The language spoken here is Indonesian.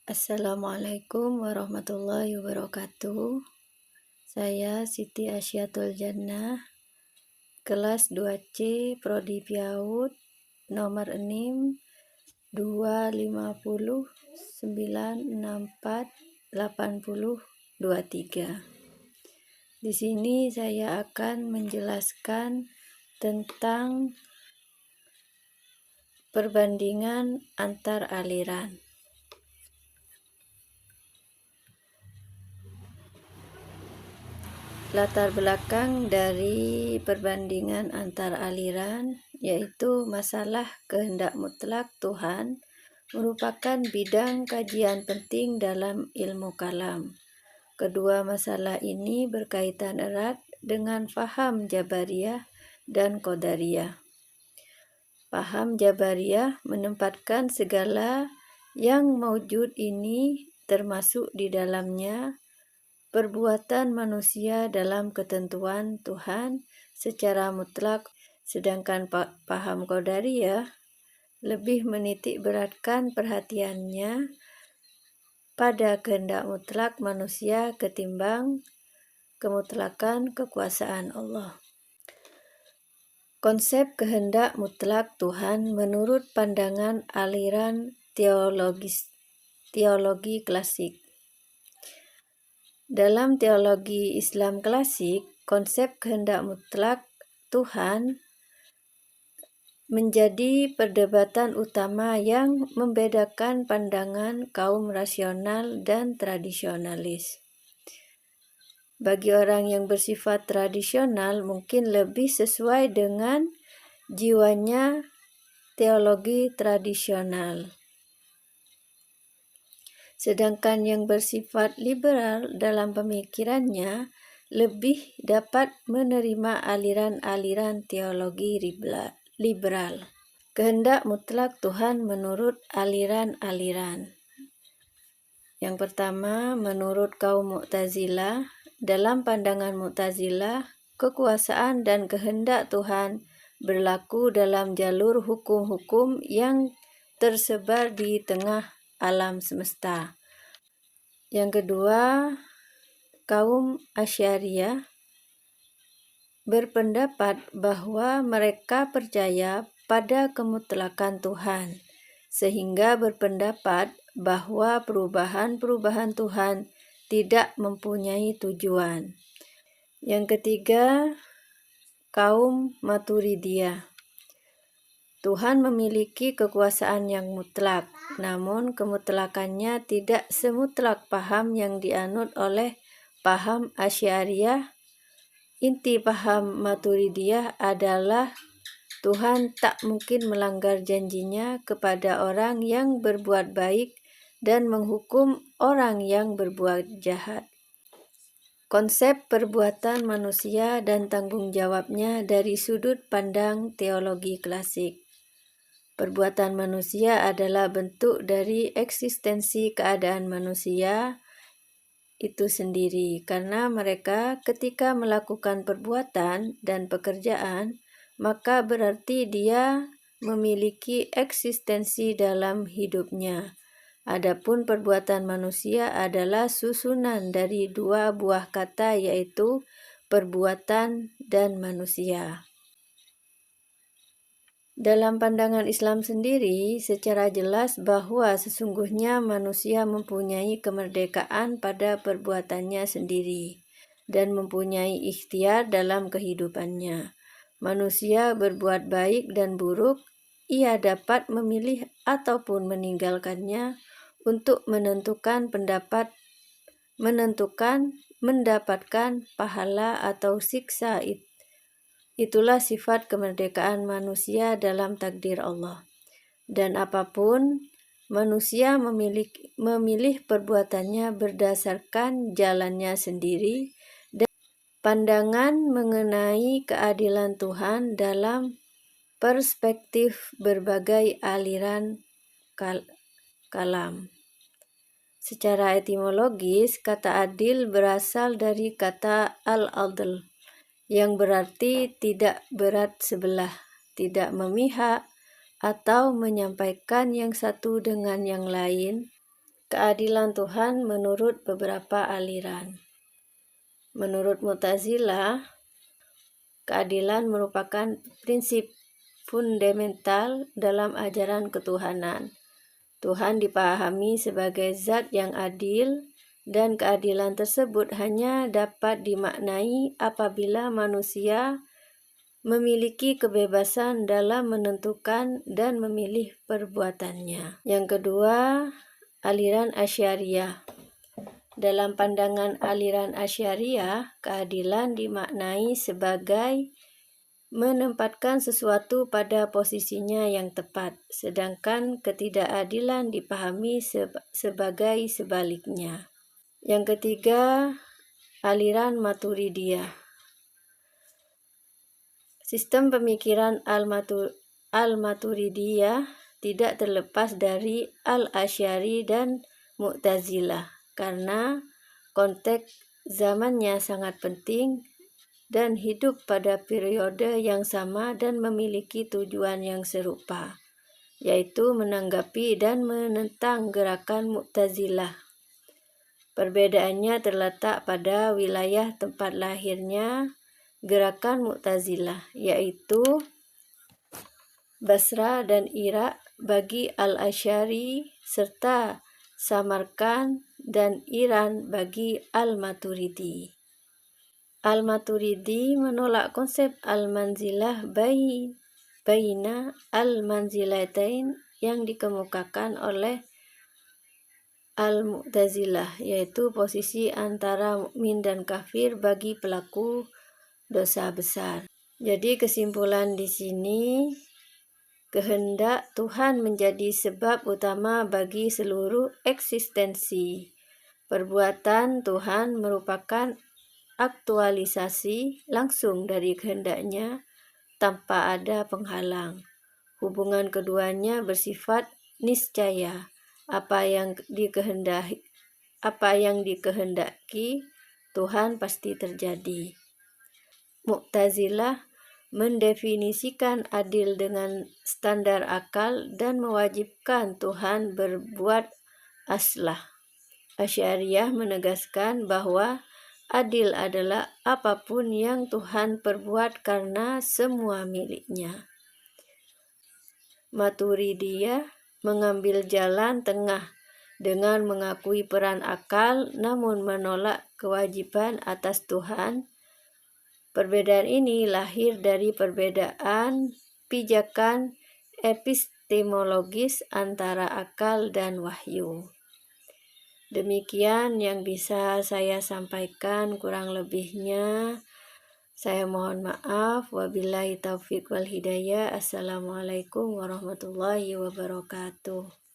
Assalamualaikum warahmatullahi wabarakatuh. Saya Siti Asyatul Jannah, kelas 2C, Prodi PIAUD, nomor 6 250 964 80 23. Di sini saya akan menjelaskan tentang perbandingan antar aliran. Latar belakang dari perbandingan antar aliran yaitu masalah kehendak mutlak Tuhan merupakan bidang kajian penting dalam ilmu kalam. Kedua masalah ini berkaitan erat dengan faham Jabariyah dan Qadariyah. Paham Jabariyah menempatkan segala yang maujud ini termasuk di dalamnya perbuatan manusia dalam ketentuan Tuhan secara mutlak, sedangkan paham Qadariyah lebih menitik beratkan perhatiannya pada kehendak mutlak manusia ketimbang kemutlakan kekuasaan Allah. Konsep kehendak mutlak Tuhan menurut pandangan aliran teologi klasik. Dalam teologi Islam klasik, konsep kehendak mutlak Tuhan menjadi perdebatan utama yang membedakan pandangan kaum rasional dan tradisionalis. Bagi orang yang bersifat tradisional, mungkin lebih sesuai dengan jiwanya teologi tradisional. Sedangkan yang bersifat liberal dalam pemikirannya lebih dapat menerima aliran-aliran teologi liberal. Kehendak mutlak Tuhan menurut aliran-aliran. Yang pertama, menurut kaum Mu'tazilah, dalam pandangan Mu'tazilah, kekuasaan dan kehendak Tuhan berlaku dalam jalur hukum-hukum yang tersebar di tengah alam semesta. Yang kedua, kaum Asy'ariyah berpendapat bahwa mereka percaya pada kemutlakan Tuhan, sehingga berpendapat bahwa perubahan-perubahan Tuhan tidak mempunyai tujuan. Yang ketiga, kaum Maturidiyah. Tuhan memiliki kekuasaan yang mutlak, namun kemutlakannya tidak semutlak paham yang dianut oleh paham Asy'ariyah. Inti paham Maturidiyah adalah Tuhan tak mungkin melanggar janjinya kepada orang yang berbuat baik dan menghukum orang yang berbuat jahat. Konsep perbuatan manusia dan tanggung jawabnya dari sudut pandang teologi klasik. Perbuatan manusia adalah bentuk dari eksistensi keadaan manusia itu sendiri, karena mereka ketika melakukan perbuatan dan pekerjaan, maka berarti dia memiliki eksistensi dalam hidupnya. Adapun perbuatan manusia adalah susunan dari dua buah kata, yaitu perbuatan dan manusia. Dalam pandangan Islam sendiri, secara jelas bahwa sesungguhnya manusia mempunyai kemerdekaan pada perbuatannya sendiri dan mempunyai ikhtiar dalam kehidupannya. Manusia berbuat baik dan buruk, ia dapat memilih ataupun meninggalkannya untuk mendapatkan pahala atau siksa itu. Itulah sifat kemerdekaan manusia dalam takdir Allah. Dan apapun, manusia memilih perbuatannya berdasarkan jalannya sendiri dan pandangan mengenai keadilan Tuhan dalam perspektif berbagai aliran kalam. Secara etimologis, kata adil berasal dari kata al-adl, yang berarti tidak berat sebelah, tidak memihak, atau menyampaikan yang satu dengan yang lain. keadilan Tuhan menurut beberapa aliran. Menurut Mu'tazilah, keadilan merupakan prinsip fundamental dalam ajaran ketuhanan. Tuhan dipahami sebagai zat yang adil, dan keadilan tersebut hanya dapat dimaknai apabila manusia memiliki kebebasan dalam menentukan dan memilih perbuatannya. Yang kedua, aliran Asy'ariyah. Dalam pandangan aliran Asy'ariyah, keadilan dimaknai sebagai menempatkan sesuatu pada posisinya yang tepat, sedangkan ketidakadilan dipahami sebagai sebaliknya. Yang ketiga, aliran Maturidiyah. Sistem pemikiran Al-Maturidiyah tidak terlepas dari Al-Asy'ari dan Mu'tazilah karena konteks zamannya sangat penting dan hidup pada periode yang sama dan memiliki tujuan yang serupa, yaitu menanggapi dan menentang gerakan Mu'tazilah. Perbedaannya terletak pada wilayah tempat lahirnya gerakan Mu'tazilah, yaitu Basra dan Irak bagi Al-Asy'ari serta Samarkand dan Iran bagi Al-Maturidi. Al-Maturidi menolak konsep al-manzilah baina al-manzilatain yang dikemukakan oleh Al-Mu'tazilah, yaitu posisi antara mukmin dan kafir bagi pelaku dosa besar. Jadi kesimpulan di sini, kehendak Tuhan menjadi sebab utama bagi seluruh eksistensi. Perbuatan Tuhan merupakan aktualisasi langsung dari kehendaknya tanpa ada penghalang. Hubungan keduanya bersifat niscaya. Apa yang dikehendaki Tuhan pasti terjadi. Mu'tazilah mendefinisikan adil dengan standar akal dan mewajibkan Tuhan berbuat aslah. Asy'ariyah menegaskan bahwa adil adalah apapun yang Tuhan perbuat karena semua miliknya. Maturidiyah mengambil jalan tengah dengan mengakui peran akal namun menolak kewajiban atas Tuhan. Perbedaan ini lahir dari perbedaan pijakan epistemologis antara akal dan wahyu. Demikian yang bisa saya sampaikan, kurang lebihnya saya mohon maaf. Wabillahi taufiq wal hidayah. Assalamualaikum warahmatullahi wabarakatuh.